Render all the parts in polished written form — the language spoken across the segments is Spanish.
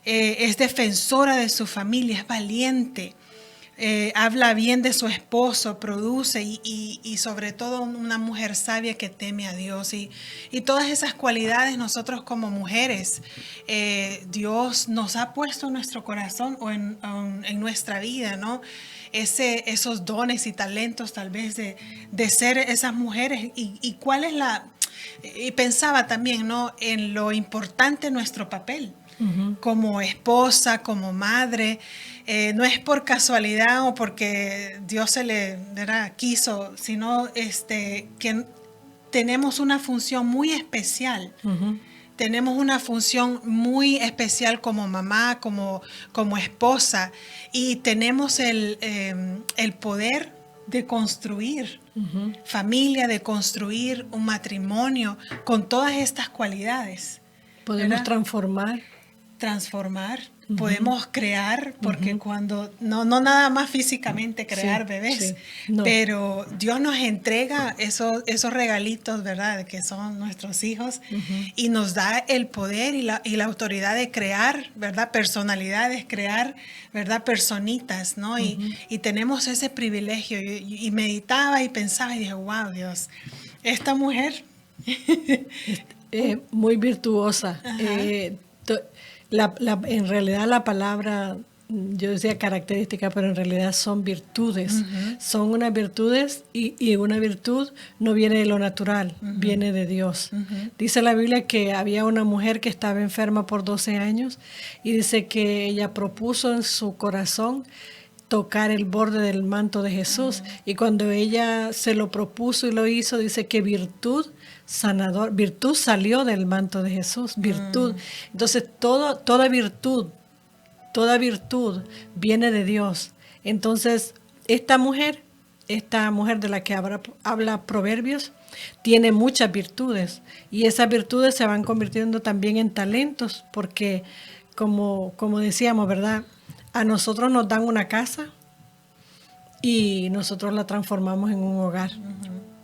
es defensora de su familia, es valiente. Habla bien de su esposo, produce y sobre todo una mujer sabia que teme a Dios. Y todas esas cualidades nosotros como mujeres, Dios nos ha puesto en nuestro corazón o en nuestra vida, ¿no? Esos dones y talentos tal vez de ser esas mujeres. Y cuál es y pensaba también, ¿no?, en lo importante de nuestro papel. Como esposa, como madre, no es por casualidad o porque Dios quiso, sino que tenemos una función muy especial. Tenemos una función muy especial como mamá, como esposa, y tenemos el poder de construir familia, de construir un matrimonio con todas estas cualidades. Podemos transformar, podemos crear, porque cuando, no nada más físicamente crear bebés, no. Pero Dios nos entrega esos regalitos, ¿verdad?, que son nuestros hijos, y nos da el poder y la autoridad de crear, ¿verdad?, personalidades, crear, ¿verdad?, personitas, ¿no? Y tenemos ese privilegio, y meditaba y pensaba y dije, wow, Dios, esta mujer muy virtuosa. En realidad la palabra, yo decía característica, pero en realidad son virtudes. Son unas virtudes y una virtud no viene de lo natural, viene de Dios. Dice la Biblia que había una mujer que estaba enferma por 12 años y dice que ella propuso en su corazón tocar el borde del manto de Jesús. Y cuando ella se lo propuso y lo hizo, dice que virtud salió del manto de Jesús, virtud. Entonces toda virtud viene de Dios. Entonces esta mujer de la que habla Proverbios, tiene muchas virtudes, y esas virtudes se van convirtiendo también en talentos, porque como decíamos, ¿verdad?, a nosotros nos dan una casa y nosotros la transformamos en un hogar,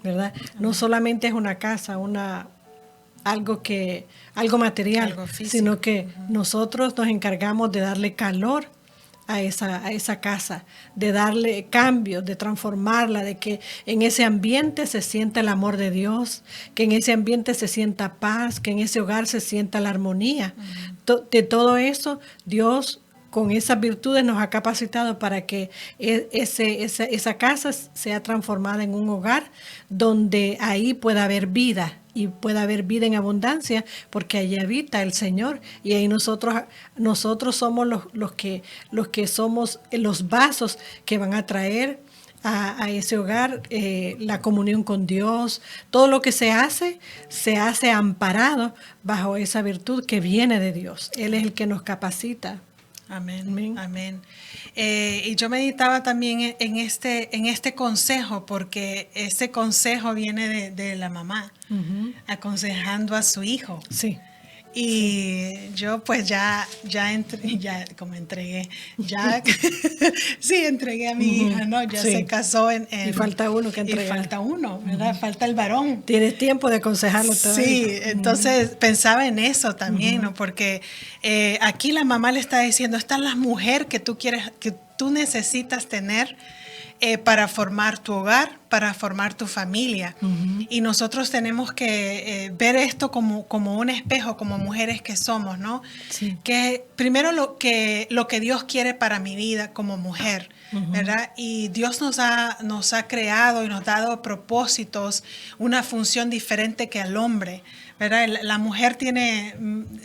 ¿verdad? No solamente es una casa, algo material, algo físico, sino que nosotros nos encargamos de darle calor a esa casa, de darle cambios, de transformarla, de que en ese ambiente se sienta el amor de Dios, que en ese ambiente se sienta paz, que en ese hogar se sienta la armonía. De todo eso, Dios con esas virtudes nos ha capacitado para que esa casa sea transformada en un hogar donde ahí pueda haber vida, y pueda haber vida en abundancia, porque allí habita el Señor, y ahí nosotros somos los que somos los vasos que van a traer a ese hogar la comunión con Dios. Todo lo que se hace amparado bajo esa virtud que viene de Dios. Él es el que nos capacita. Amén, amén. Y yo meditaba también en este consejo, porque este consejo viene de la mamá, aconsejando a su hijo. Sí. Y yo pues entregué a mi hija, ¿no? Ya se casó y falta uno que entregar. Y falta uno, ¿verdad? Falta el varón. Tienes tiempo de aconsejarlo todavía. Sí, entonces pensaba en eso también, ¿no? Porque aquí la mamá le está diciendo, esta es la mujer que tú necesitas tener para formar tu hogar, para formar tu familia. Y nosotros tenemos que ver esto como un espejo, como mujeres que somos, ¿no? Sí. Que primero lo que Dios quiere para mi vida como mujer, ¿verdad? Y Dios nos ha creado y nos ha dado propósitos, una función diferente que al hombre, ¿verdad? La mujer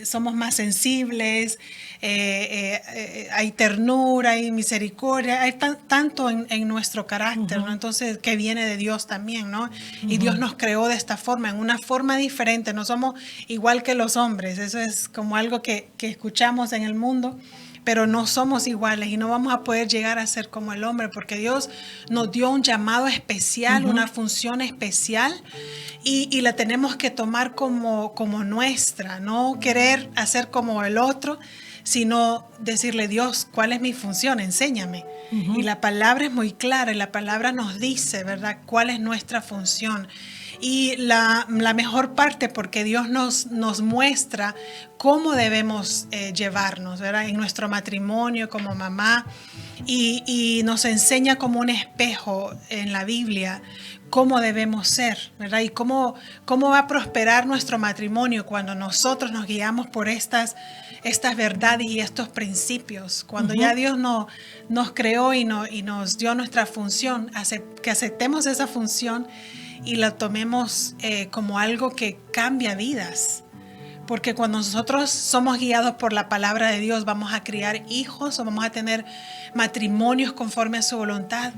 somos más sensibles, hay ternura, hay misericordia, hay tanto en nuestro carácter, ¿no? Entonces, que viene de Dios también, ¿no? Y Dios nos creó de esta forma, en una forma diferente, no somos igual que los hombres, eso es como algo que escuchamos en el mundo, pero no somos iguales y no vamos a poder llegar a ser como el hombre, porque Dios nos dio un llamado especial, una función especial, y la tenemos que tomar como nuestra, no querer hacer como el otro, sino decirle, Dios, ¿cuál es mi función? Enséñame. Y la palabra es muy clara, y la palabra nos dice, ¿verdad?, cuál es nuestra función. Y la mejor parte, porque Dios nos muestra cómo debemos llevarnos, ¿verdad? En nuestro matrimonio como mamá, y nos enseña como un espejo en la Biblia cómo debemos ser, ¿verdad? Y cómo va a prosperar nuestro matrimonio cuando nosotros nos guiamos por estas verdades y estos principios. Cuando ya Dios nos creó y nos dio nuestra función, que aceptemos esa función y la tomemos como algo que cambia vidas. Porque cuando nosotros somos guiados por la palabra de Dios, vamos a criar hijos o vamos a tener matrimonios conforme a su voluntad.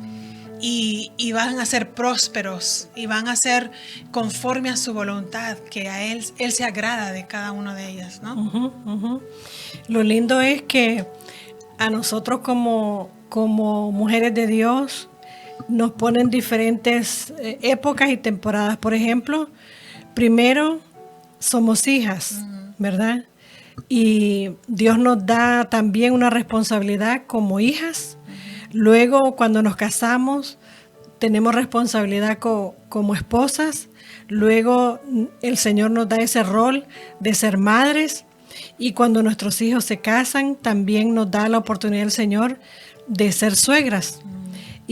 Y van a ser prósperos y van a ser conforme a su voluntad, que a Él se agrada de cada una de ellas, ¿no? Lo lindo es que a nosotros como mujeres de Dios nos ponen diferentes épocas y temporadas. Por ejemplo, primero somos hijas, ¿verdad? Y Dios nos da también una responsabilidad como hijas. Luego, cuando nos casamos, tenemos responsabilidad como esposas. Luego, el Señor nos da ese rol de ser madres. Y cuando nuestros hijos se casan, también nos da la oportunidad el Señor de ser suegras.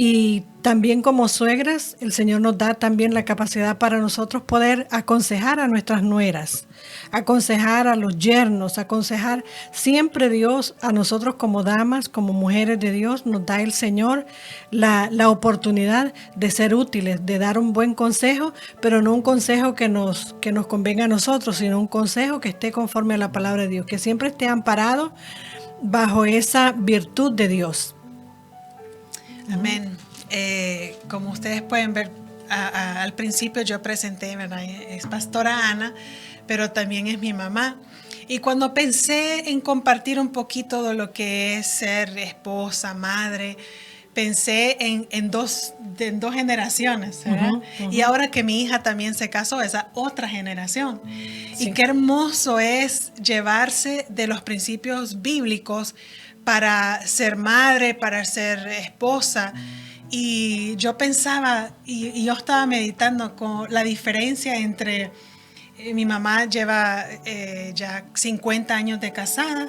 Y también como suegras, el Señor nos da también la capacidad para nosotros poder aconsejar a nuestras nueras, aconsejar a los yernos, aconsejar siempre Dios a nosotros como damas, como mujeres de Dios, nos da el Señor la oportunidad de ser útiles, de dar un buen consejo, pero no un consejo que nos convenga a nosotros, sino un consejo que esté conforme a la palabra de Dios, que siempre esté amparado bajo esa virtud de Dios. Amén. Como ustedes pueden ver, al principio yo presenté, ¿verdad? Es pastora Ana, pero también es mi mamá. Y cuando pensé en compartir un poquito de lo que es ser esposa, madre, pensé en dos generaciones, ¿verdad? Y ahora que mi hija también se casó, esa otra generación. Sí. Y qué hermoso es llevarse de los principios bíblicos para ser madre, para ser esposa. Y yo pensaba, y yo estaba meditando con la diferencia entre mi mamá lleva ya 50 años de casada,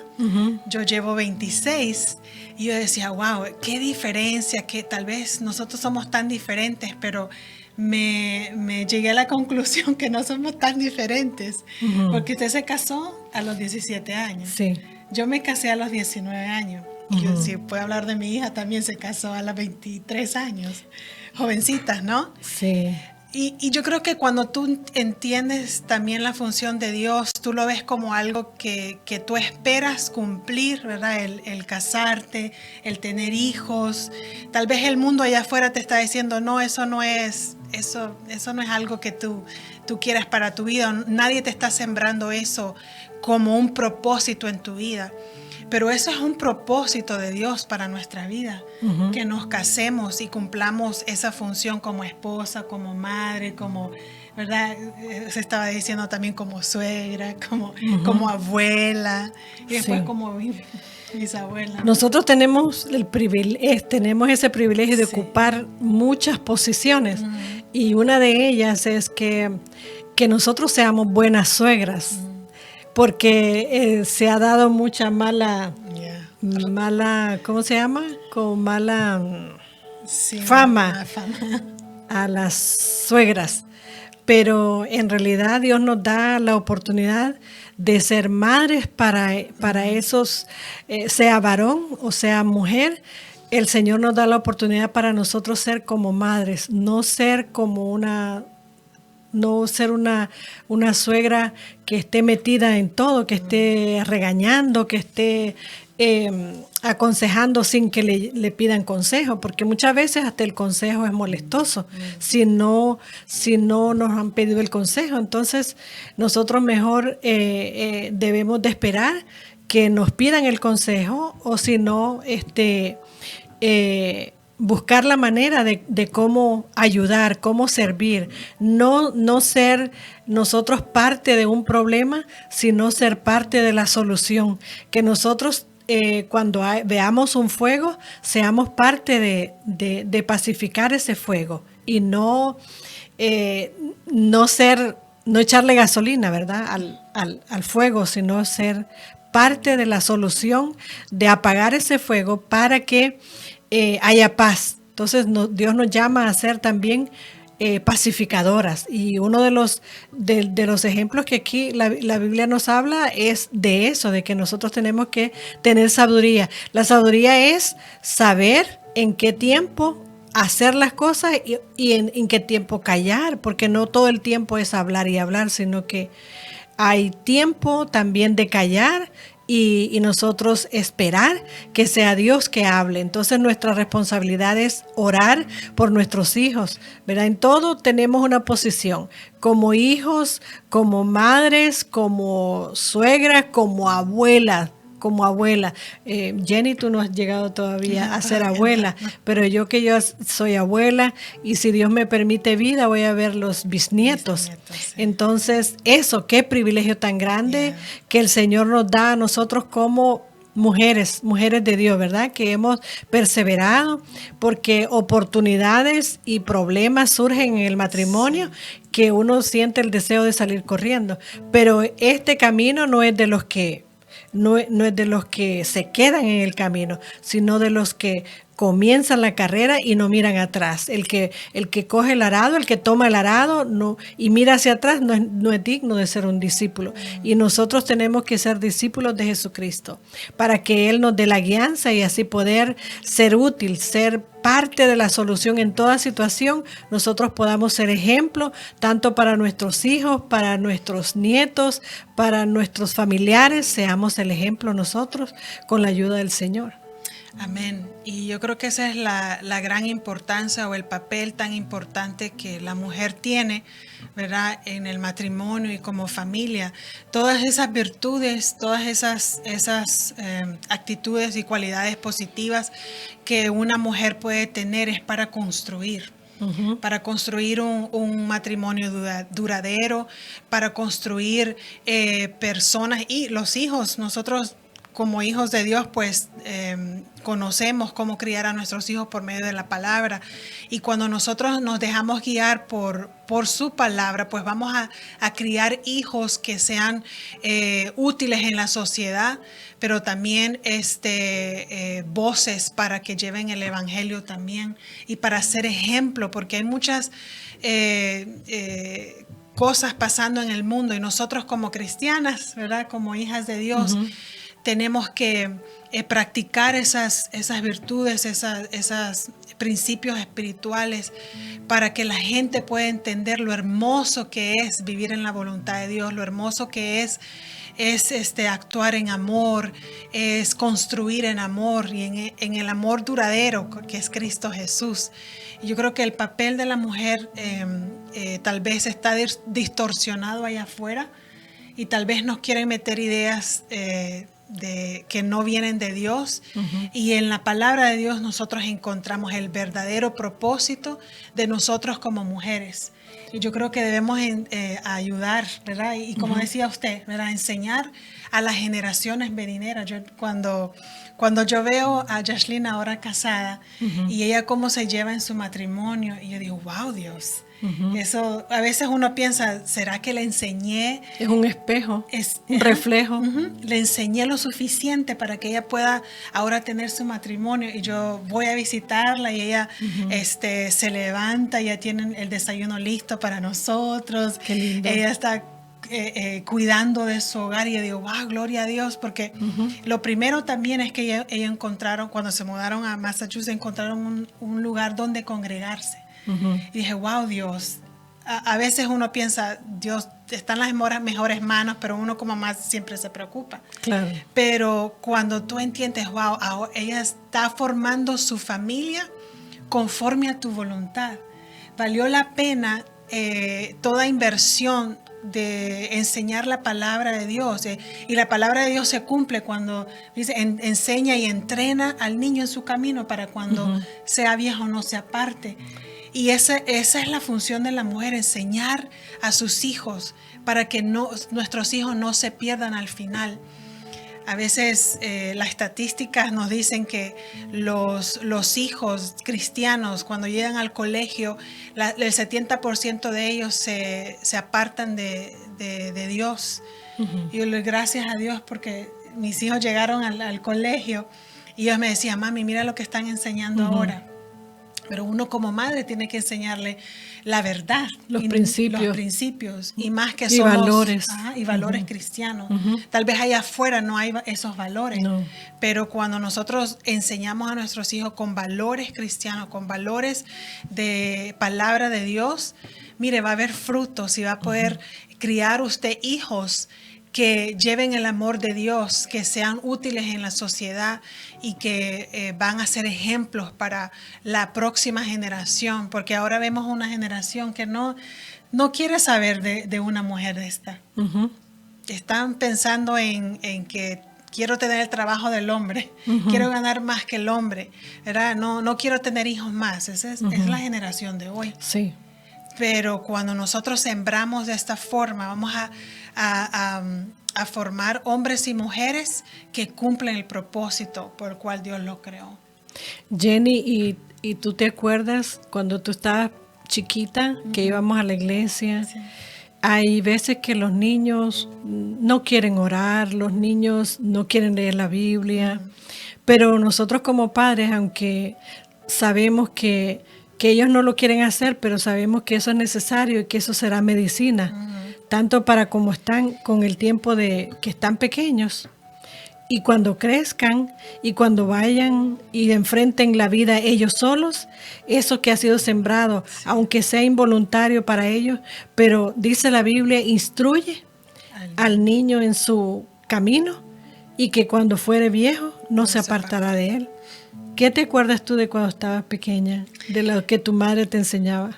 yo llevo 26, y yo decía, wow, qué diferencia, que tal vez nosotros somos tan diferentes, pero me llegué a la conclusión que no somos tan diferentes, porque usted se casó a los 17 años. Sí. Yo me casé a los 19 años. Si puedo hablar de mi hija, también se casó a los 23 años. Jovencitas, ¿no? Sí. Y yo creo que cuando tú entiendes también la función de Dios, tú lo ves como algo que tú esperas cumplir, ¿verdad? El casarte, el tener hijos. Tal vez el mundo allá afuera te está diciendo, no, eso no es algo que tú quieras para tu vida. Nadie te está sembrando eso como un propósito en tu vida. Pero eso es un propósito de Dios para nuestra vida, que nos casemos y cumplamos esa función como esposa, como madre, como, ¿verdad? Se estaba diciendo también como suegra, como abuela, y después como bisabuela. Nosotros tenemos ese privilegio de ocupar muchas posiciones, y una de ellas es que nosotros seamos buenas suegras. Porque se ha dado mucha mala, ¿cómo se llama? Con mala fama a las suegras. Pero en realidad Dios nos da la oportunidad de ser madres para esos, sea varón o sea mujer. El Señor nos da la oportunidad para nosotros ser como madres, no ser una suegra que esté metida en todo, que esté regañando, que esté aconsejando sin que le pidan consejo, porque muchas veces hasta el consejo es molestoso si no nos han pedido el consejo. Entonces nosotros mejor debemos de esperar que nos pidan el consejo, o si no, buscar la manera de cómo ayudar, cómo servir, no ser nosotros parte de un problema, sino ser parte de la solución. Que nosotros cuando veamos un fuego, seamos parte de pacificar ese fuego, y no no echarle gasolina, ¿verdad? Al fuego, sino ser parte de la solución de apagar ese fuego para que haya paz. Entonces Dios nos llama a ser también pacificadoras, y uno de los ejemplos que aquí la Biblia nos habla es de eso, de que nosotros tenemos que tener sabiduría. La sabiduría es saber en qué tiempo hacer las cosas y en qué tiempo callar, porque no todo el tiempo es hablar y hablar, sino que hay tiempo también de callar y nosotros esperar que sea Dios que hable. Entonces nuestra responsabilidad es orar por nuestros hijos, ¿verdad? En todo tenemos una posición, como hijos, como madres, como suegras, como abuelas. Como abuela. Jenny, tú no has llegado todavía a ser abuela, pero yo soy abuela, y si Dios me permite vida, voy a ver los bisnietos. Sí. Entonces, eso, qué privilegio tan grande que el Señor nos da a nosotros como mujeres de Dios, ¿verdad? Que hemos perseverado, porque oportunidades y problemas surgen en el matrimonio, que uno siente el deseo de salir corriendo, pero este camino no es de los que no es de los que se quedan en el camino, sino de los que comienzan la carrera y no miran atrás. El que coge el arado, el que toma el arado y mira hacia atrás, no es digno de ser un discípulo. Y nosotros tenemos que ser discípulos de Jesucristo para que Él nos dé la guianza y así poder ser útil, ser parte de la solución en toda situación. Nosotros podamos ser ejemplo tanto para nuestros hijos, para nuestros nietos, para nuestros familiares. Seamos el ejemplo nosotros con la ayuda del Señor. Amén. Y yo creo que esa es la gran importancia, o el papel tan importante que la mujer tiene, ¿verdad? En el matrimonio y como familia. Todas esas virtudes, todas esas actitudes y cualidades positivas que una mujer puede tener es para construir. Para construir un matrimonio duradero, para construir personas y los hijos. Nosotros, como hijos de Dios, pues conocemos cómo criar a nuestros hijos por medio de la palabra, y cuando nosotros nos dejamos guiar por su palabra, pues vamos a criar hijos que sean útiles en la sociedad, pero también voces para que lleven el evangelio también, y para ser ejemplo, porque hay muchas cosas pasando en el mundo, y nosotros como cristianas, ¿verdad? Como hijas de Dios, tenemos que practicar esas virtudes, esos principios espirituales, para que la gente pueda entender lo hermoso que es vivir en la voluntad de Dios, lo hermoso que es actuar en amor, es construir en amor y en el amor duradero que es Cristo Jesús. Y yo creo que el papel de la mujer tal vez está distorsionado allá afuera, y tal vez nos quieren meter ideas que no vienen de Dios. Y en la palabra de Dios nosotros encontramos el verdadero propósito de nosotros como mujeres. Y yo creo que debemos ayudar, ¿verdad? Y como decía usted, ¿verdad? Enseñar a las generaciones venideras. Cuando yo veo a Yashlyn ahora casada, y ella cómo se lleva en su matrimonio, y yo digo, wow, Dios. Eso, a veces uno piensa, ¿será que le enseñé? Es un espejo, un reflejo. Le enseñé lo suficiente para que ella pueda ahora tener su matrimonio, y yo voy a visitarla y ella se levanta, ya tienen el desayuno listo para nosotros. Qué lindo. Ella está cuidando de su hogar, y yo digo, wow, gloria a Dios, porque lo primero también es que ellos encontraron, cuando se mudaron a Massachusetts, encontraron un lugar donde congregarse. Y dije, wow, Dios. A veces uno piensa, Dios está en las mejores manos, pero uno como mamá siempre se preocupa. Claro. Pero cuando tú entiendes, wow, ella está formando su familia conforme a tu voluntad. Valió la pena toda inversión de enseñar la palabra de Dios, y la palabra de Dios se cumple cuando dice enseña y entrena al niño en su camino, para cuando sea viejo no se aparte. Y esa es la función de la mujer, enseñar a sus hijos para que nuestros hijos no se pierdan al final. A veces las estadísticas nos dicen que los hijos cristianos cuando llegan al colegio, el 70% de ellos se apartan de Dios. Y yo le doy gracias a Dios porque mis hijos llegaron al colegio y ellos me decían, mami, mira lo que están enseñando ahora. Pero uno como madre tiene que enseñarle la verdad, los principios y más que somos valores y valores cristianos. Tal vez allá afuera no hay esos valores, pero cuando nosotros enseñamos a nuestros hijos con valores cristianos, con valores de palabra de Dios, mire, va a haber frutos y va a poder criar usted hijos que lleven el amor de Dios, que sean útiles en la sociedad y que van a ser ejemplos para la próxima generación, porque ahora vemos una generación que no quiere saber de una mujer de esta. Están pensando en que quiero tener el trabajo del hombre, quiero ganar más que el hombre, ¿verdad? No quiero tener hijos más. Esa es la generación de hoy. Sí. Pero cuando nosotros sembramos de esta forma, vamos a formar hombres y mujeres que cumplen el propósito por el cual Dios los creó. Jenny, ¿y tú te acuerdas cuando tú estabas chiquita, que íbamos a la iglesia? Sí. Hay veces que los niños no quieren orar, los niños no quieren leer la Biblia, pero nosotros como padres, aunque sabemos que ellos no lo quieren hacer, pero sabemos que eso es necesario y que eso será medicina, tanto para como están con el tiempo de que están pequeños y cuando crezcan y cuando vayan y enfrenten la vida ellos solos, eso que ha sido sembrado, aunque sea involuntario para ellos, pero dice la Biblia, instruye al niño en su camino y que cuando fuere viejo no se apartará de él. ¿Qué te acuerdas tú de cuando estabas pequeña, de lo que tu madre te enseñaba?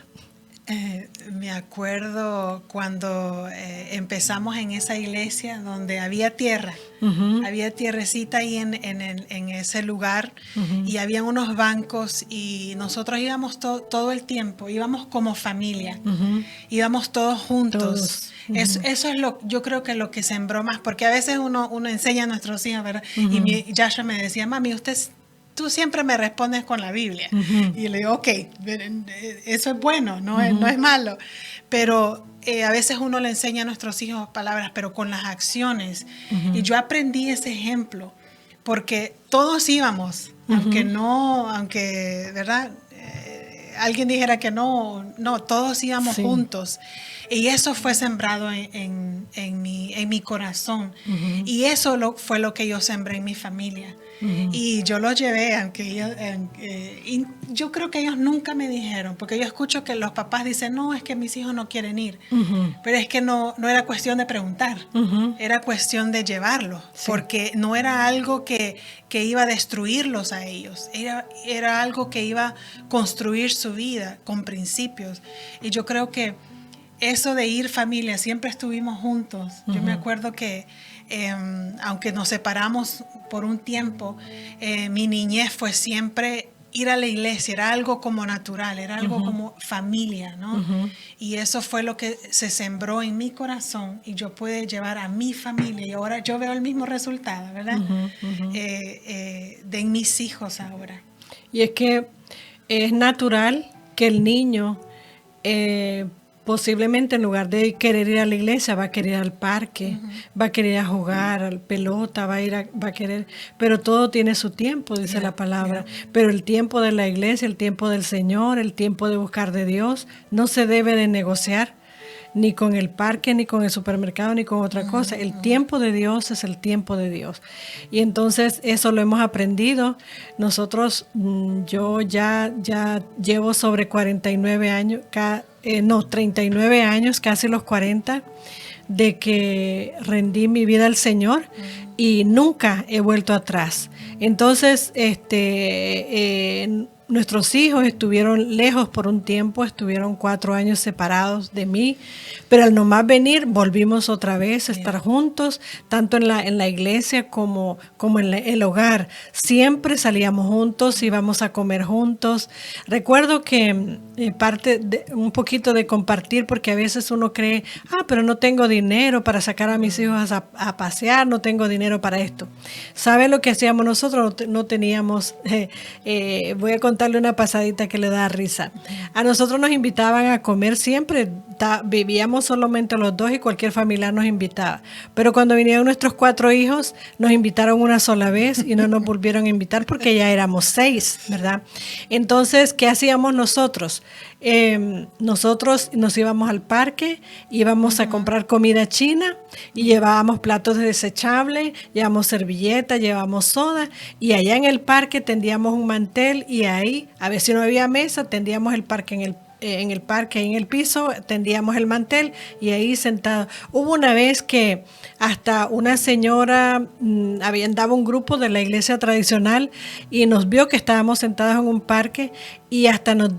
Me acuerdo cuando empezamos en esa iglesia donde había tierra, había tierrecita ahí en ese lugar y había unos bancos y nosotros íbamos todo el tiempo, íbamos como familia, íbamos todos juntos. Eso es yo creo que lo que sembró más, porque a veces uno enseña a nuestros hijos, ¿verdad? Y Yasha me decía, mami, tú siempre me respondes con la Biblia. Y le digo, ok, eso es bueno, no es malo. Pero a veces uno le enseña a nuestros hijos palabras, pero con las acciones. Y yo aprendí ese ejemplo, porque todos íbamos, aunque ¿verdad? Alguien dijera que no, todos íbamos juntos. Y eso fue sembrado en mi corazón. Y eso fue lo que yo sembré en mi familia. Y yo lo llevé, y yo creo que ellos nunca me dijeron, porque yo escucho que los papás dicen, no, es que mis hijos no quieren ir. Pero es que no era cuestión de preguntar, era cuestión de llevarlos, porque no era algo que iba a destruirlos a ellos, era algo que iba a construir su vida con principios. Y yo creo que eso de ir familia, siempre estuvimos juntos. Yo me acuerdo que aunque nos separamos por un tiempo, mi niñez fue siempre ir a la iglesia, era algo como natural, era algo como familia, ¿no? Y eso fue lo que se sembró en mi corazón y yo pude llevar a mi familia y ahora yo veo el mismo resultado, ¿verdad? De mis hijos ahora. Y es que es natural que el niño posiblemente en lugar de querer ir a la iglesia va a querer ir al parque, va a querer ir a jugar a la pelota, va a querer, pero todo tiene su tiempo, dice la palabra. Pero el tiempo de la iglesia, el tiempo del Señor, el tiempo de buscar de Dios, no se debe de negociar ni con el parque, ni con el supermercado, ni con otra cosa. El tiempo de Dios es el tiempo de Dios. Y entonces eso lo hemos aprendido. Nosotros, yo ya llevo sobre 49 años, 39 años, casi los 40, de que rendí mi vida al Señor y nunca he vuelto atrás. Entonces, nuestros hijos estuvieron lejos por un tiempo, estuvieron 4 años separados de mí, pero al nomás venir volvimos otra vez a estar juntos, tanto en la iglesia como en el hogar. Siempre salíamos juntos, íbamos a comer juntos. Recuerdo que parte de un poquito de compartir, porque a veces uno cree, pero no tengo dinero para sacar a mis hijos a pasear, no tengo dinero para esto. ¿Sabe lo que hacíamos nosotros? No teníamos, voy a contarle una pasadita que le da risa. A nosotros nos invitaban a comer siempre, vivíamos solamente los dos y cualquier familiar nos invitaba. Pero cuando vinieron nuestros 4 hijos, nos invitaron una sola vez y no nos volvieron a invitar porque ya éramos 6, ¿verdad? Entonces, ¿qué hacíamos nosotros? Nosotros nos íbamos al parque, íbamos a comprar comida china y llevábamos platos desechables, llevábamos servilletas, llevábamos soda, y allá en el parque tendíamos un mantel y ahí, a ver si no había mesa, tendíamos el parque en el parque, en el piso, tendíamos el mantel y ahí sentado. Hubo una vez que hasta una señora, andaba un grupo de la iglesia tradicional y nos vio que estábamos sentados en un parque y hasta nos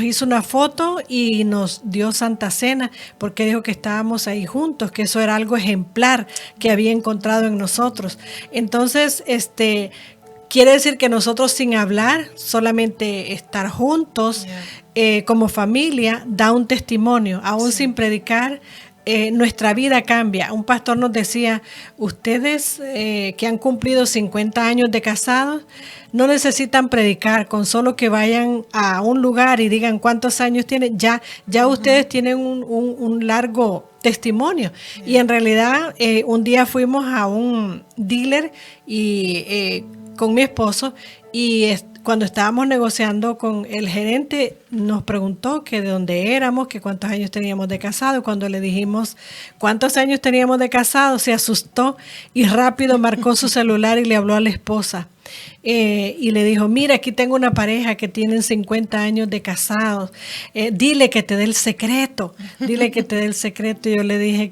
hizo una foto y nos dio Santa Cena porque dijo que estábamos ahí juntos, que eso era algo ejemplar que había encontrado en nosotros. Entonces, quiere decir que nosotros sin hablar, solamente estar juntos, como familia, da un testimonio, aún sin predicar. Nuestra vida cambia. Un pastor nos decía, ustedes que han cumplido 50 años de casados, no necesitan predicar, con solo que vayan a un lugar y digan cuántos años tienen, ya ustedes tienen un largo testimonio. Y en realidad, un día fuimos a un dealer y con mi esposo, y cuando estábamos negociando con el gerente, nos preguntó que de dónde éramos, que cuántos años teníamos de casado. Cuando le dijimos cuántos años teníamos de casado, se asustó y rápido marcó su celular y le habló a la esposa. Y le dijo, mira, aquí tengo una pareja que tienen 50 años de casados, dile que te dé el secreto, dile que te dé el secreto. Y yo le dije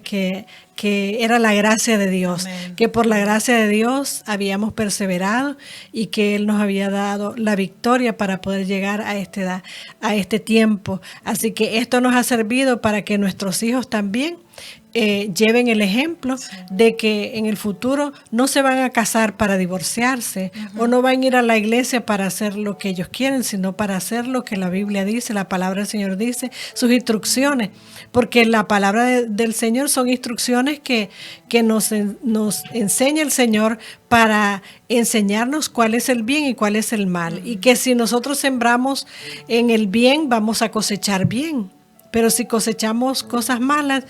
que era la gracia de Dios, amén, que por la gracia de Dios habíamos perseverado y que Él nos había dado la victoria para poder llegar a este tiempo. Así que esto nos ha servido para que nuestros hijos también lleven el ejemplo de que en el futuro no se van a casar para divorciarse, o no van a ir a la iglesia para hacer lo que ellos quieren, sino para hacer lo que la Biblia dice, la palabra del Señor dice, sus instrucciones, porque la palabra del Señor son instrucciones que nos enseña el Señor para enseñarnos cuál es el bien y cuál es el mal, y que si nosotros sembramos en el bien, vamos a cosechar bien. Pero si cosechamos cosas malas,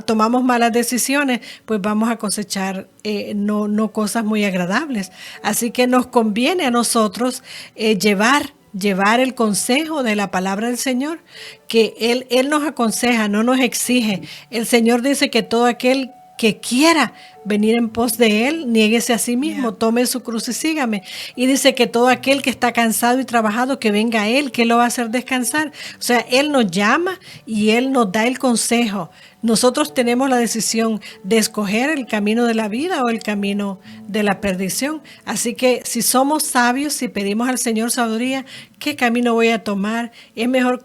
tomamos malas decisiones, pues vamos a cosechar no cosas muy agradables. Así que nos conviene a nosotros llevar el consejo de la palabra del Señor, que Él nos aconseja, no nos exige. El Señor dice que todo aquel que quiera venir en pos de Él, niéguese a sí mismo, tome su cruz y sígame. Y dice que todo aquel que está cansado y trabajado, que venga a Él, que lo va a hacer descansar. O sea, Él nos llama y Él nos da el consejo. Nosotros tenemos la decisión de escoger el camino de la vida o el camino de la perdición. Así que si somos sabios, si pedimos al Señor sabiduría, ¿qué camino voy a tomar? Es mejor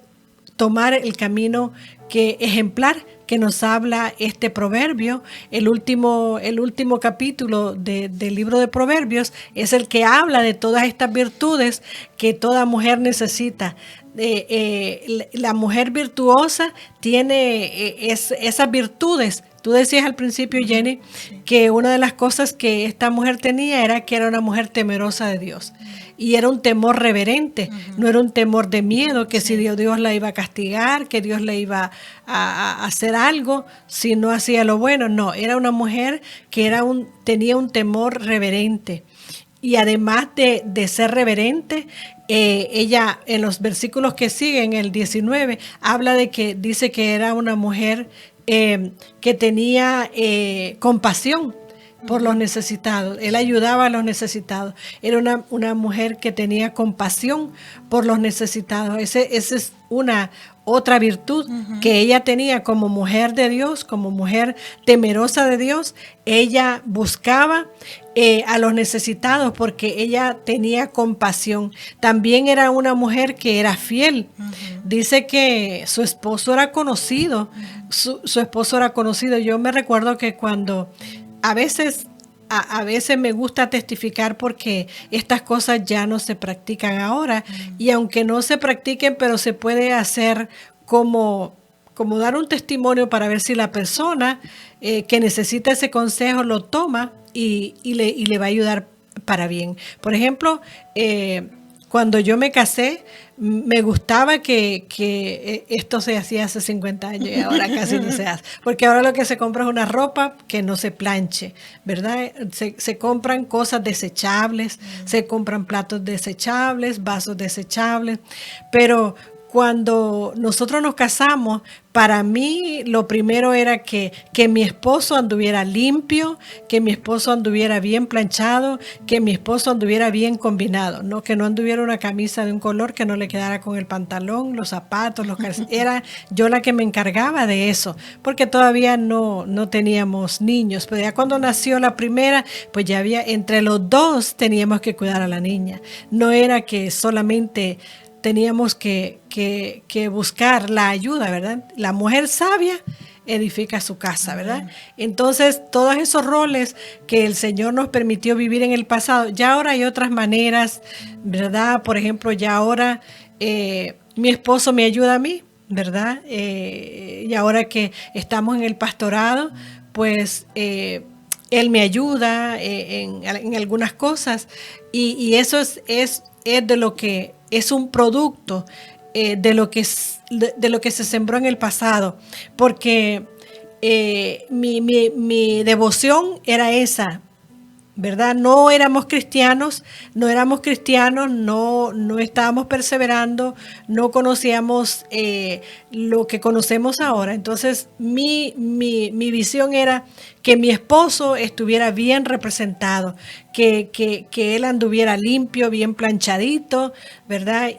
tomar el camino ejemplar que nos habla este proverbio. El último capítulo del libro de Proverbios es el que habla de todas estas virtudes que toda mujer necesita. La mujer virtuosa tiene esas virtudes. Tú decías al principio, Jenny, que una de las cosas que esta mujer tenía era que era una mujer temerosa de Dios. Y era un temor reverente, no era un temor de miedo, que si Dios la iba a castigar, que Dios le iba a hacer algo si no hacía lo bueno. No, era una mujer que tenía un temor reverente. Y además de ser reverente, ella en los versículos que siguen, el 19, habla dice que era una mujer que tenía compasión por los necesitados. Él ayudaba a los necesitados. Era una mujer que tenía compasión por los necesitados. Ese es otra virtud que ella tenía como mujer de Dios, como mujer temerosa de Dios. Ella buscaba a los necesitados porque ella tenía compasión. También era una mujer que era fiel. Dice que su esposo era conocido. Su esposo era conocido. Yo me recuerdo que cuando a veces me gusta testificar porque estas cosas ya no se practican ahora, y aunque no se practiquen, pero se puede hacer como dar un testimonio para ver si la persona que necesita ese consejo lo toma y le va a ayudar para bien. Por ejemplo, cuando yo me casé, me gustaba que esto se hacía hace 50 años y ahora casi no se hace. Porque ahora lo que se compra es una ropa que no se planche, ¿verdad? Se compran cosas desechables, se compran platos desechables, vasos desechables, pero cuando nosotros nos casamos, para mí lo primero era que mi esposo anduviera limpio, que mi esposo anduviera bien planchado, que mi esposo anduviera bien combinado, ¿no? Que no anduviera una camisa de un color que no le quedara con el pantalón, los zapatos, los calcetines. Era yo la que me encargaba de eso, porque todavía no teníamos niños, pero ya cuando nació la primera, pues ya había, entre los dos teníamos que cuidar a la niña. No era que solamente teníamos que buscar la ayuda, ¿verdad? La mujer sabia edifica su casa, ¿verdad? Entonces, todos esos roles que el Señor nos permitió vivir en el pasado, ya ahora hay otras maneras, ¿verdad? Por ejemplo, ya ahora mi esposo me ayuda a mí, ¿verdad? Y ahora que estamos en el pastorado, pues él me ayuda en algunas cosas, y eso es de lo que es un producto de lo que se sembró en el pasado, porque mi devoción era esa, ¿verdad? No éramos cristianos, no estábamos perseverando, no conocíamos lo que conocemos ahora. Entonces, mi visión era que mi esposo estuviera bien representado, que él anduviera limpio, bien planchadito, ¿verdad?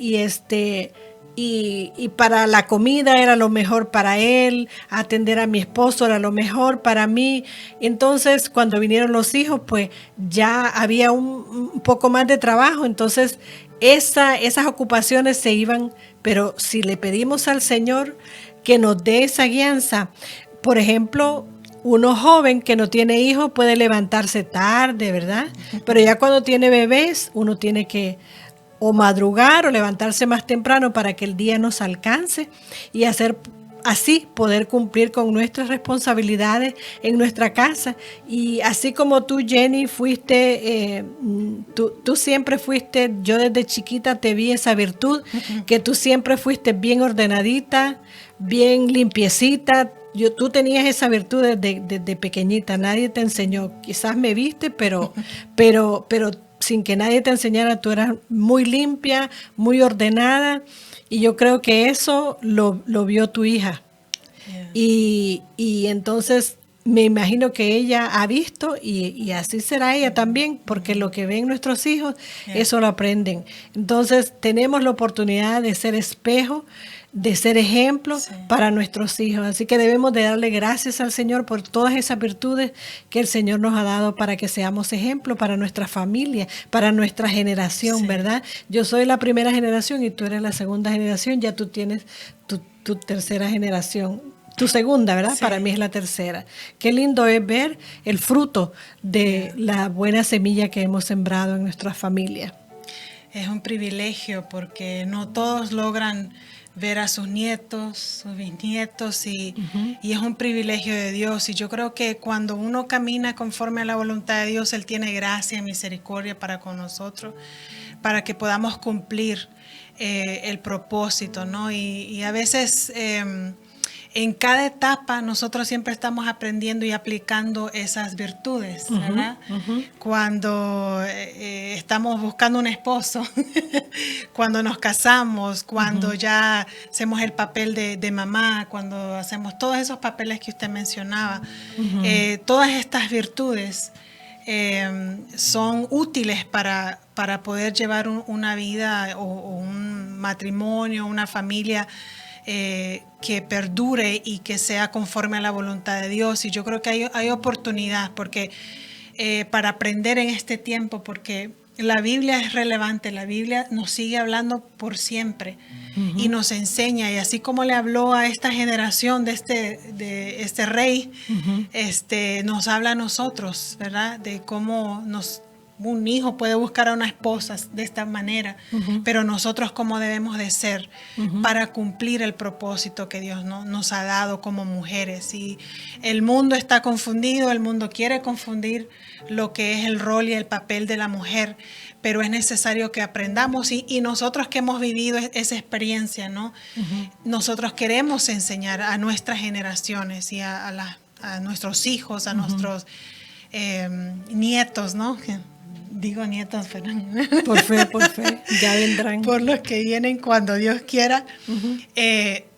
Y para la comida era lo mejor para él, atender a mi esposo era lo mejor para mí. Entonces, cuando vinieron los hijos, pues ya había un poco más de trabajo. Entonces, esas ocupaciones se iban, pero si le pedimos al Señor que nos dé esa guianza, por ejemplo, uno joven que no tiene hijos puede levantarse tarde, ¿verdad? Pero ya cuando tiene bebés, uno tiene que o madrugar o levantarse más temprano para que el día nos alcance y así poder cumplir con nuestras responsabilidades en nuestra casa. Y así como tú, Jenny, fuiste, tú siempre fuiste, yo desde chiquita te vi esa virtud, que tú siempre fuiste bien ordenadita, bien limpiecita. Tú tenías esa virtud desde pequeñita, nadie te enseñó, quizás me viste, pero sin que nadie te enseñara, tú eras muy limpia, muy ordenada, y yo creo que eso lo vio tu hija. Yeah. Y entonces me imagino que ella ha visto, y así será ella también, porque lo que ven nuestros hijos, eso lo aprenden. Entonces tenemos la oportunidad de ser espejo, de ser ejemplo para nuestros hijos. Así que debemos de darle gracias al Señor por todas esas virtudes que el Señor nos ha dado para que seamos ejemplo para nuestra familia, para nuestra generación, ¿verdad? Yo soy la primera generación y tú eres la segunda generación, ya tú tienes tu tercera generación. Tu segunda, ¿verdad? Sí. Para mí es la tercera. Qué lindo es ver el fruto de la buena semilla que hemos sembrado en nuestra familia. Es un privilegio porque no todos logran ver a sus nietos, sus bisnietos, y es un privilegio de Dios. Y yo creo que cuando uno camina conforme a la voluntad de Dios, Él tiene gracia y misericordia para con nosotros, para que podamos cumplir el propósito, ¿no? Y a veces en cada etapa nosotros siempre estamos aprendiendo y aplicando esas virtudes, ¿verdad? Cuando estamos buscando un esposo, cuando nos casamos, cuando ya hacemos el papel de mamá, cuando hacemos todos esos papeles que usted mencionaba, todas estas virtudes son útiles para poder llevar una vida o un matrimonio, una familia que perdure y que sea conforme a la voluntad de Dios. Y yo creo que hay oportunidad porque para aprender en este tiempo, porque la Biblia es relevante, la Biblia nos sigue hablando por siempre y nos enseña, y así como le habló a esta generación de este rey, nos habla a nosotros, ¿verdad? De cómo un hijo puede buscar a una esposa de esta manera, pero nosotros cómo debemos de ser para cumplir el propósito que Dios nos ha dado como mujeres. Y el mundo está confundido, el mundo quiere confundir lo que es el rol y el papel de la mujer, pero es necesario que aprendamos y nosotros que hemos vivido esa experiencia, ¿no? Nosotros queremos enseñar a nuestras generaciones y a nuestros hijos, a nuestros nietos, ¿no? Digo nietos, pero por fe, ya vendrán. Por los que vienen cuando Dios quiera.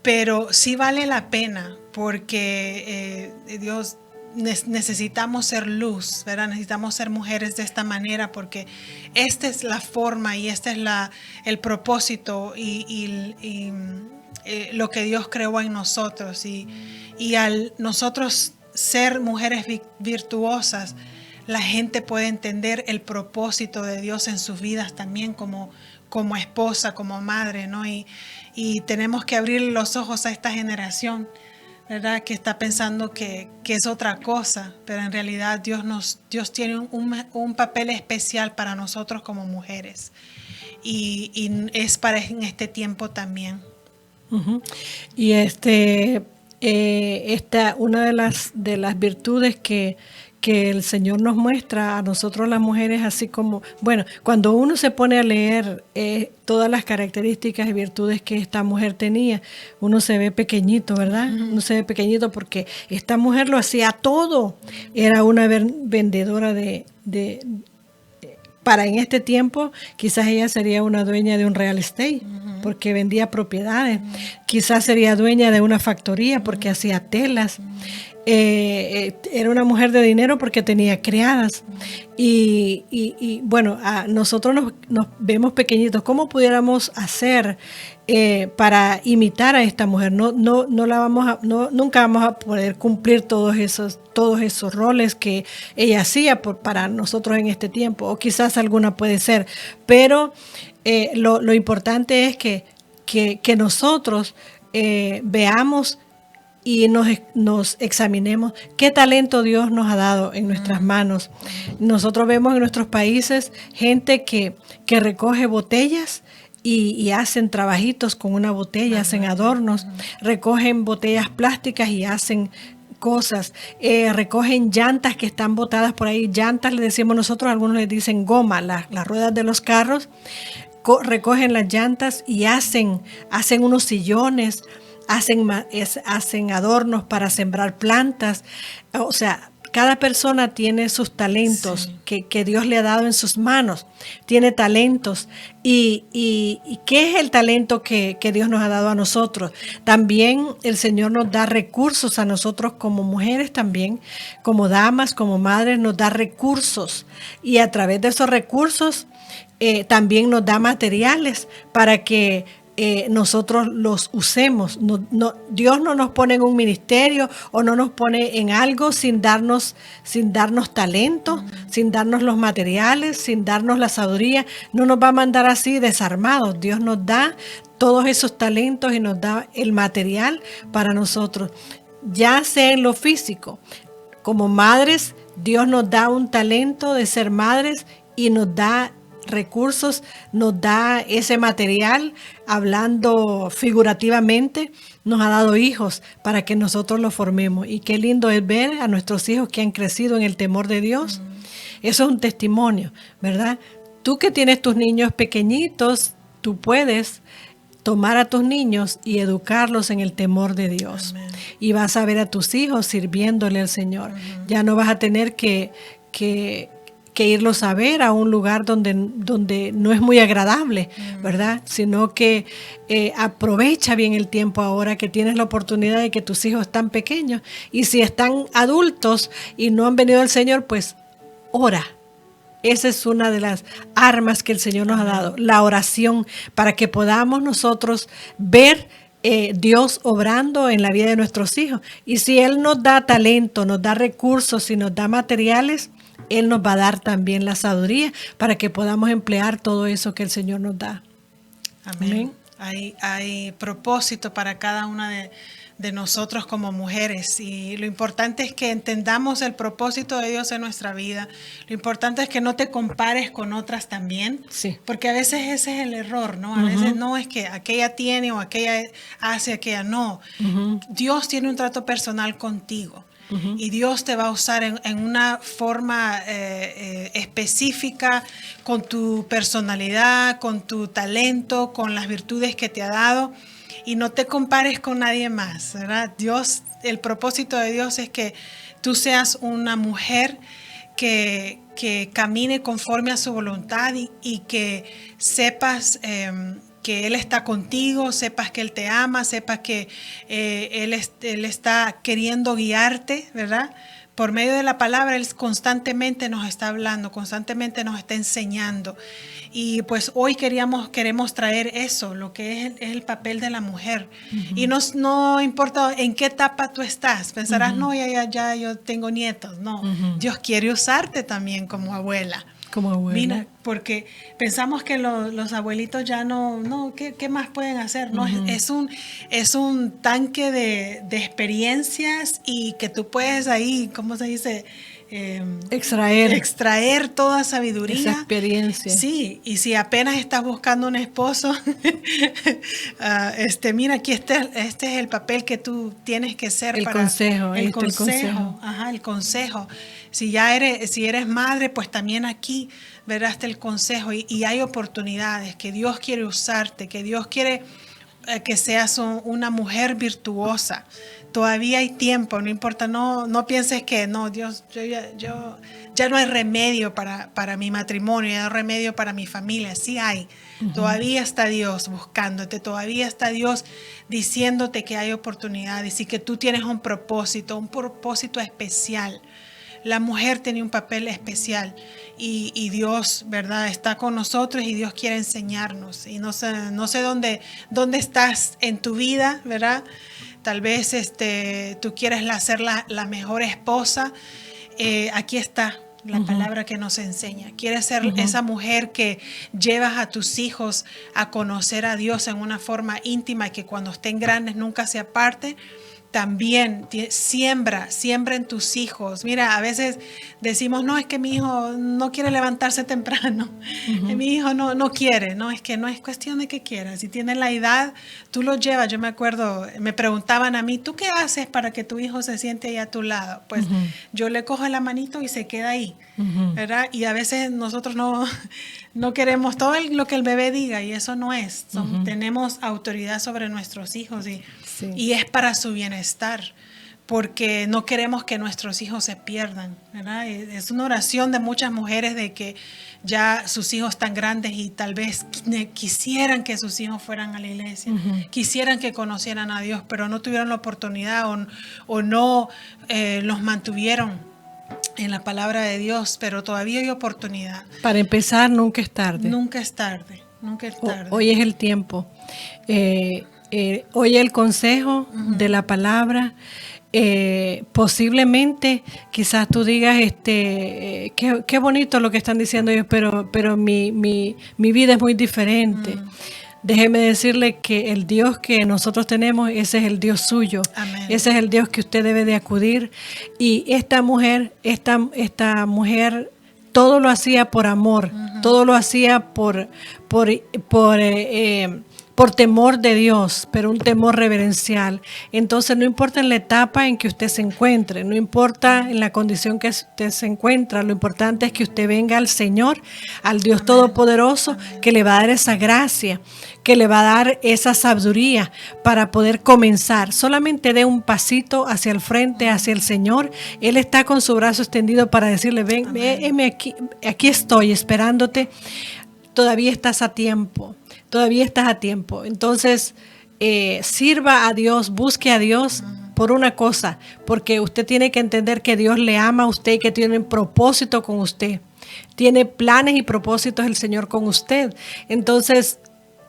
Pero sí vale la pena porque Dios necesitamos ser luz, ¿verdad? Necesitamos ser mujeres de esta manera porque esta es la forma y este es el propósito y lo que Dios creó en nosotros. Y al nosotros ser mujeres virtuosas, la gente puede entender el propósito de Dios en sus vidas también como esposa, como madre, ¿no? Y tenemos que abrir los ojos a esta generación, ¿verdad? Que está pensando que es otra cosa, pero en realidad Dios tiene un papel especial para nosotros como mujeres y es para en este tiempo también. Y una de las virtudes que el Señor nos muestra a nosotros las mujeres, así como, bueno, cuando uno se pone a leer todas las características y virtudes que esta mujer tenía, uno se ve pequeñito, ¿verdad? Uno se ve pequeñito porque esta mujer lo hacía todo. Era una vendedora para en este tiempo, quizás ella sería una dueña de un real estate, porque vendía propiedades. Quizás sería dueña de una factoría porque hacía telas. Era una mujer de dinero porque tenía criadas y bueno, nosotros nos vemos pequeñitos. ¿Cómo pudiéramos hacer para imitar a esta mujer? Nunca vamos a poder cumplir todos esos roles que ella hacía para nosotros en este tiempo, o quizás alguna puede ser, pero lo importante es que nosotros veamos y nos examinemos qué talento Dios nos ha dado en nuestras manos. Nosotros vemos en nuestros países gente que recoge botellas y hacen trabajitos con una botella, hacen adornos, recogen botellas plásticas y hacen cosas, recogen llantas que están botadas por ahí, llantas le decimos nosotros, algunos le dicen goma, las ruedas de los carros, recogen las llantas y hacen unos sillones, hacen adornos para sembrar plantas. O sea, cada persona tiene sus talentos que Dios le ha dado en sus manos. Tiene talentos. ¿Y qué es el talento que Dios nos ha dado a nosotros? También el Señor nos da recursos a nosotros como mujeres también, como damas, como madres, nos da recursos. Y a través de esos recursos también nos da materiales para que nosotros los usemos. Dios no nos pone en un ministerio o no nos pone en algo sin darnos talento, sin darnos los materiales, sin darnos la sabiduría. No nos va a mandar así desarmados. Dios nos da todos esos talentos y nos da el material para nosotros, ya sea en lo físico. Como madres, Dios nos da un talento de ser madres y nos da recursos, nos da ese material, hablando figurativamente, nos ha dado hijos para que nosotros los formemos. Y qué lindo es ver a nuestros hijos que han crecido en el temor de Dios. Eso es un testimonio, ¿verdad? Tú que tienes tus niños pequeñitos, tú puedes tomar a tus niños y educarlos en el temor de Dios. Amén. Y vas a ver a tus hijos sirviéndole al Señor. Ya no vas a tener que irlos a ver a un lugar donde no es muy agradable, ¿verdad? Sino que aprovecha bien el tiempo ahora que tienes la oportunidad de que tus hijos están pequeños. Y si están adultos y no han venido al Señor, pues ora. Esa es una de las armas que el Señor nos ha dado, la oración, para que podamos nosotros ver Dios obrando en la vida de nuestros hijos. Y si Él nos da talento, nos da recursos y nos da materiales, Él nos va a dar también la sabiduría para que podamos emplear todo eso que el Señor nos da. Amén. Hay propósito para cada una de nosotros como mujeres, y lo importante es que entendamos el propósito de Dios en nuestra vida. Lo importante es que no te compares con otras también, Sí. porque a veces ese es el error, ¿no? A veces no es que aquella tiene o aquella hace, aquella no. Dios tiene un trato personal contigo. Y Dios te va a usar en una forma específica, con tu personalidad, con tu talento, con las virtudes que te ha dado. Y no te compares con nadie más, ¿verdad? Dios, el propósito de Dios es que tú seas una mujer que camine conforme a su voluntad y que sepas que Él está contigo, sepas que Él te ama, sepas que Él está queriendo guiarte, ¿verdad? Por medio de la palabra, Él constantemente nos está hablando, constantemente nos está enseñando. Y pues hoy queremos traer eso, lo que es el papel de la mujer. Y no importa en qué etapa tú estás, pensarás, no, ya yo tengo nietos. No, Dios quiere usarte también como abuela. Como abuela. Mira, porque pensamos que los abuelitos ya no, ¿qué más pueden hacer? No, es un tanque de experiencias, y que tú puedes ahí, ¿cómo se dice? Extraer toda sabiduría. Esa experiencia. Sí, y si apenas estás buscando un esposo, mira, aquí este es el papel que tú tienes que ser el para consejo. el consejo. Ajá, el consejo. Si eres madre, pues también aquí verás el consejo, y hay oportunidades que Dios quiere usarte, que Dios quiere que seas una mujer virtuosa. Todavía hay tiempo, no importa, no pienses que no, Dios, ya no hay remedio para mi matrimonio, ya no hay remedio para mi familia. Sí hay. Todavía está Dios buscándote, todavía está Dios diciéndote que hay oportunidades y que tú tienes un propósito especial. La mujer tiene un papel especial, y Dios, ¿verdad?, está con nosotros, y Dios quiere enseñarnos. Y no sé dónde estás en tu vida, ¿verdad? Tal vez tú quieres ser la mejor esposa. Aquí está la palabra que nos enseña. Quieres ser esa mujer que llevas a tus hijos a conocer a Dios en una forma íntima, y que cuando estén grandes nunca se aparten. También siembra en tus hijos. Mira, a veces decimos, no, es que mi hijo no quiere levantarse temprano. Mi hijo no quiere. No, es que no es cuestión de que quiera. Si tiene la edad, tú lo llevas. Yo me acuerdo, me preguntaban a mí, ¿tú qué haces para que tu hijo se siente ahí a tu lado? Pues yo le cojo la manito y se queda ahí, ¿verdad? Y a veces nosotros no queremos todo lo que el bebé diga, y eso no es. Tenemos autoridad sobre nuestros hijos, y es para su bienestar, porque no queremos que nuestros hijos se pierdan, ¿verdad? Es una oración de muchas mujeres de que ya sus hijos están grandes y tal vez quisieran que sus hijos fueran a la iglesia, quisieran que conocieran a Dios, pero no tuvieron la oportunidad o no los mantuvieron en la palabra de Dios. Pero todavía hay oportunidad. Para empezar, nunca es tarde. Nunca es tarde, nunca es tarde. Hoy es el tiempo. Oye el consejo de la palabra. Posiblemente quizás tú digas qué bonito lo que están diciendo ellos, pero mi vida es muy diferente. Déjeme decirle que el Dios que nosotros tenemos, ese es el Dios suyo. Amén. Ese es el Dios que usted debe de acudir. Y esta mujer todo lo hacía por amor, todo lo hacía por temor de Dios, pero un temor reverencial. Entonces no importa en la etapa en que usted se encuentre, no importa en la condición que usted se encuentra, lo importante es que usted venga al Señor, al Dios Todopoderoso, que le va a dar esa gracia, que le va a dar esa sabiduría para poder comenzar. Solamente dé un pasito hacia el frente, hacia el Señor. Él está con su brazo extendido para decirle, ven, aquí estoy esperándote. Todavía estás a tiempo. Todavía estás a tiempo. Entonces, sirva a Dios, busque a Dios por una cosa, porque usted tiene que entender que Dios le ama a usted y que tiene un propósito con usted. Tiene planes y propósitos el Señor con usted. Entonces,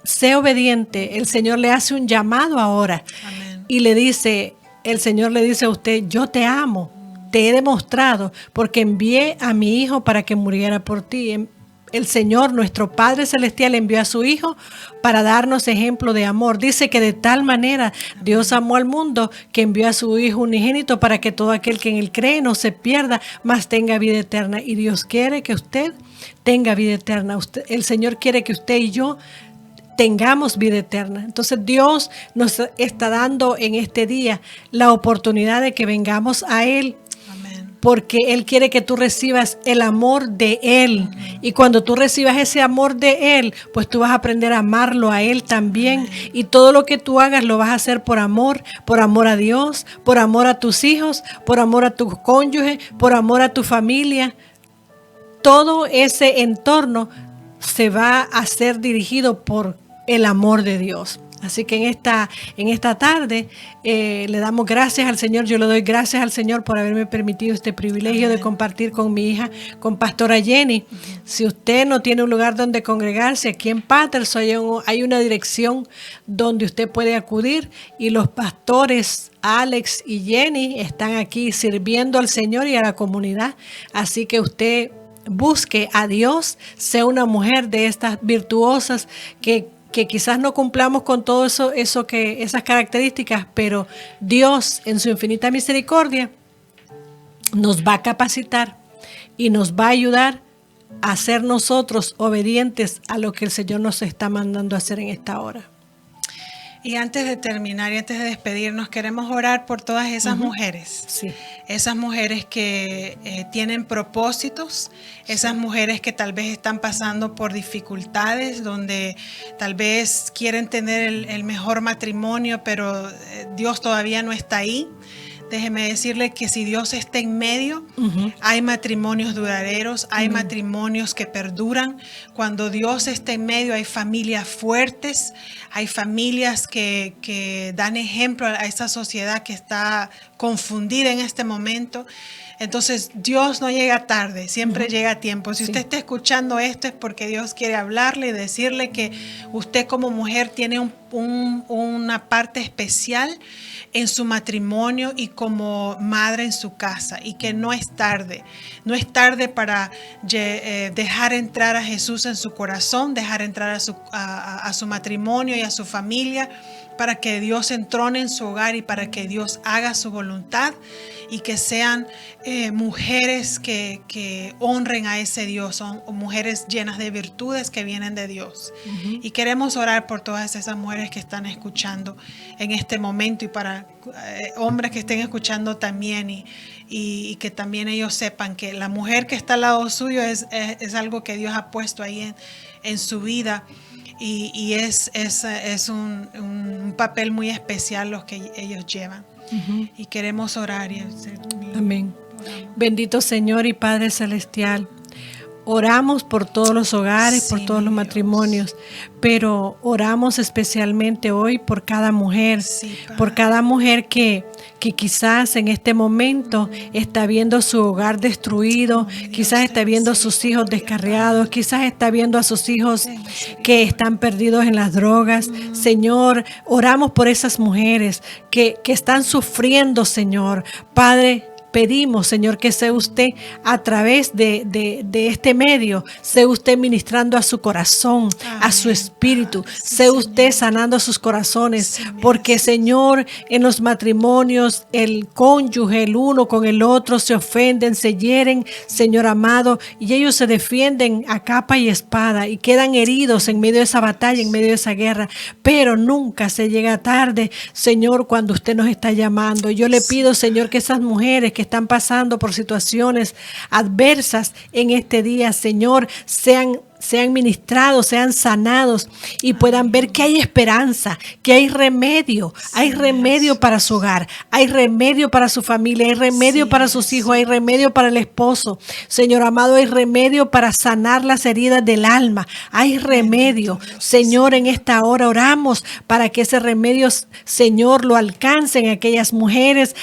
sé obediente. El Señor le hace un llamado ahora. Amén. Y le dice, el Señor le dice a usted, yo te amo, te he demostrado, porque envié a mi Hijo para que muriera por ti. El Señor, nuestro Padre Celestial, envió a su Hijo para darnos ejemplo de amor. Dice que de tal manera Dios amó al mundo que envió a su Hijo unigénito para que todo aquel que en Él cree no se pierda, mas tenga vida eterna. Y Dios quiere que usted tenga vida eterna. El Señor quiere que usted y yo tengamos vida eterna. Entonces Dios nos está dando en este día la oportunidad de que vengamos a Él, porque Él quiere que tú recibas el amor de Él. Y cuando tú recibas ese amor de Él, pues tú vas a aprender a amarlo a Él también. Y todo lo que tú hagas lo vas a hacer por amor a Dios, por amor a tus hijos, por amor a tu cónyuge, por amor a tu familia. Todo ese entorno se va a ser dirigido por el amor de Dios. Así que en esta tarde le damos gracias al Señor. Yo le doy gracias al Señor por haberme permitido este privilegio de compartir con mi hija, con Pastora Jenny. Si usted no tiene un lugar donde congregarse, aquí en Patterson hay una dirección donde usted puede acudir, y los pastores Alex y Jenny están aquí sirviendo al Señor y a la comunidad. Así que usted busque a Dios, sea una mujer de estas virtuosas que quizás no cumplamos con todo esas características, pero Dios en su infinita misericordia nos va a capacitar y nos va a ayudar a ser nosotros obedientes a lo que el Señor nos está mandando a hacer en esta hora. Y antes de terminar y antes de despedirnos, queremos orar por todas esas mujeres. Sí. Esas mujeres que tienen propósitos, esas mujeres que tal vez están pasando por dificultades, donde tal vez quieren tener el mejor matrimonio, pero Dios todavía no está ahí. Déjeme decirle que si Dios está en medio, hay matrimonios duraderos, hay matrimonios que perduran. Cuando Dios está en medio, hay familias fuertes, hay familias que dan ejemplo a esa sociedad que está confundida en este momento. Entonces Dios no llega tarde, siempre llega a tiempo. Si usted está escuchando esto es porque Dios quiere hablarle y decirle que usted como mujer tiene una parte especial en su matrimonio y como madre en su casa, y que no es tarde. No es tarde para dejar entrar a Jesús en su corazón, dejar entrar a su matrimonio y a su familia, para que Dios entrone en su hogar y para que Dios haga su voluntad, y que sean mujeres que honren a ese Dios, son mujeres llenas de virtudes que vienen de Dios. Y queremos orar por todas esas mujeres que están escuchando en este momento, y para hombres que estén escuchando también, y que también ellos sepan que la mujer que está al lado suyo es algo que Dios ha puesto ahí en su vida. Y es un papel muy especial los que ellos llevan. Y queremos orar. Amén. Bendito Señor y Padre Celestial, oramos por todos los hogares, por todos los matrimonios, pero oramos especialmente hoy por cada mujer, por cada mujer que quizás en este momento está viendo su hogar destruido, quizás está viendo a sus hijos descarriados, quizás está viendo a sus hijos que están perdidos en las drogas. Señor, oramos por esas mujeres que están sufriendo, Señor. Padre, pedimos, Señor, que sea usted a través de este medio, sea usted ministrando a su corazón, a su espíritu, sea usted sanando sus corazones, porque, Señor, en los matrimonios el cónyuge, el uno con el otro, se ofenden, se hieren, Señor amado, y ellos se defienden a capa y espada y quedan heridos en medio de esa batalla, en medio de esa guerra, pero nunca se llega tarde, Señor, cuando usted nos está llamando. Yo le pido, Señor, que esas mujeres que están pasando por situaciones adversas en este día, Señor, sean ministrados, sean sanados y puedan ver que hay esperanza, que hay remedio para su hogar, hay remedio para su familia, hay remedio para sus hijos, hay remedio para el esposo. Señor amado, hay remedio para sanar las heridas del alma, hay remedio. Señor, en esta hora oramos para que ese remedio, Señor, lo alcancen aquellas mujeres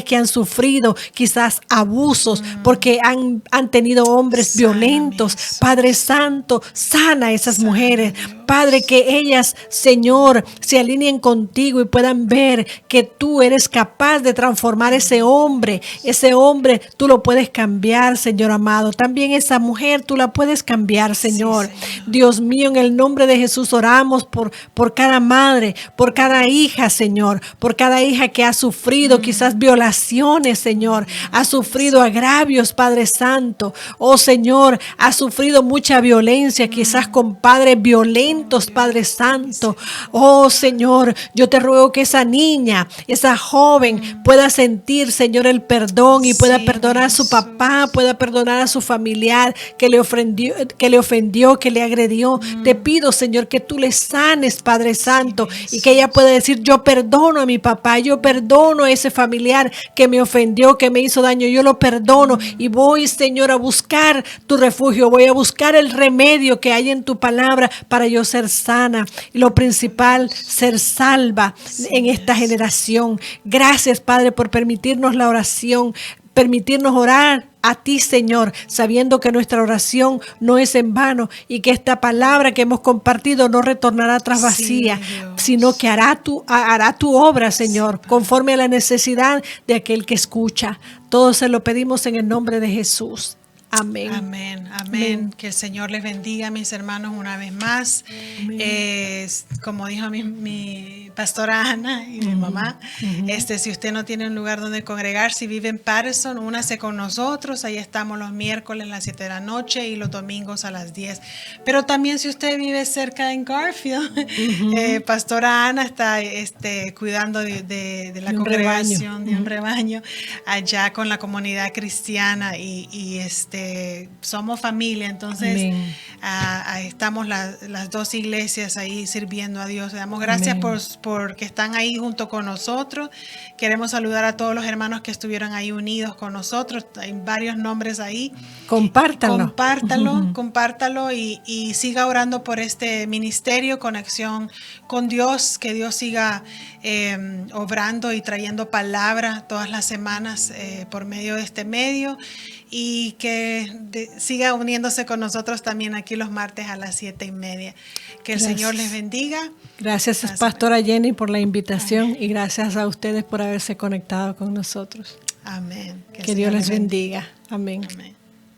que han sufrido quizás abusos porque han tenido hombres violentos. Padre Santo, sana a esas mujeres. Padre, que ellas, Señor, se alineen contigo y puedan ver que tú eres capaz de transformar ese hombre. Ese hombre tú lo puedes cambiar, Señor amado. También esa mujer tú la puedes cambiar, Señor. Sí, Señor. Dios mío, en el nombre de Jesús oramos por cada madre, por cada hija, Señor, por cada hija que ha sufrido quizás violaciones, Señor, ha sufrido agravios, Padre Santo. Oh, Señor, ha sufrido mucha violencia, quizás con padres violentos, Padre Santo. Oh, Señor, yo te ruego que esa niña, esa joven pueda sentir, Señor, el perdón y pueda Sí, perdonar a su Jesús. papá, pueda perdonar a su familiar que le ofendió, que le agredió. Te pido, Señor, que tú le sanes, Padre Santo, y que ella pueda decir: yo perdono a mi papá, yo perdono a ese familiar que me ofendió, que me hizo daño, yo lo perdono y voy, Señor, a buscar tu refugio, voy a buscar el remedio que hay en tu palabra para yo ser sana y lo principal, ser salva en esta generación. Gracias, Padre, por permitirnos la oración, permitirnos orar a ti, Señor, sabiendo que nuestra oración no es en vano y que esta palabra que hemos compartido no retornará tras vacía, Sí, Dios. sino que hará tu obra, Señor, conforme a la necesidad de aquel que escucha. Todo se lo pedimos en el nombre de Jesús. Amén. Amén, amén. Que el Señor les bendiga, mis hermanos, una vez más. Como dijo mi pastora Ana y mi mamá, si usted no tiene un lugar donde congregar, si vive en Patterson, únase con nosotros. Ahí estamos los miércoles a las 7 de la noche y los domingos a las 10. Pero también si usted vive cerca en Garfield, pastora Ana está cuidando de la congregación, de un rebaño allá con la comunidad cristiana y somos familia, entonces estamos las dos iglesias ahí sirviendo a Dios. Le damos gracias por que están ahí junto con nosotros. Queremos saludar a todos los hermanos que estuvieron ahí unidos con nosotros. Hay varios nombres ahí. Compártalo. Compártalo y siga orando por este ministerio, conexión con Dios, que Dios siga obrando y trayendo palabra todas las semanas por medio de este medio, y que siga uniéndose con nosotros también aquí los martes a las 7:30. Que el Señor les bendiga. Gracias, Pastora Jenny, por la invitación. Amén. Y gracias a ustedes por haberse conectado con nosotros. Amén. Que Dios les bendiga. Amén. Amén.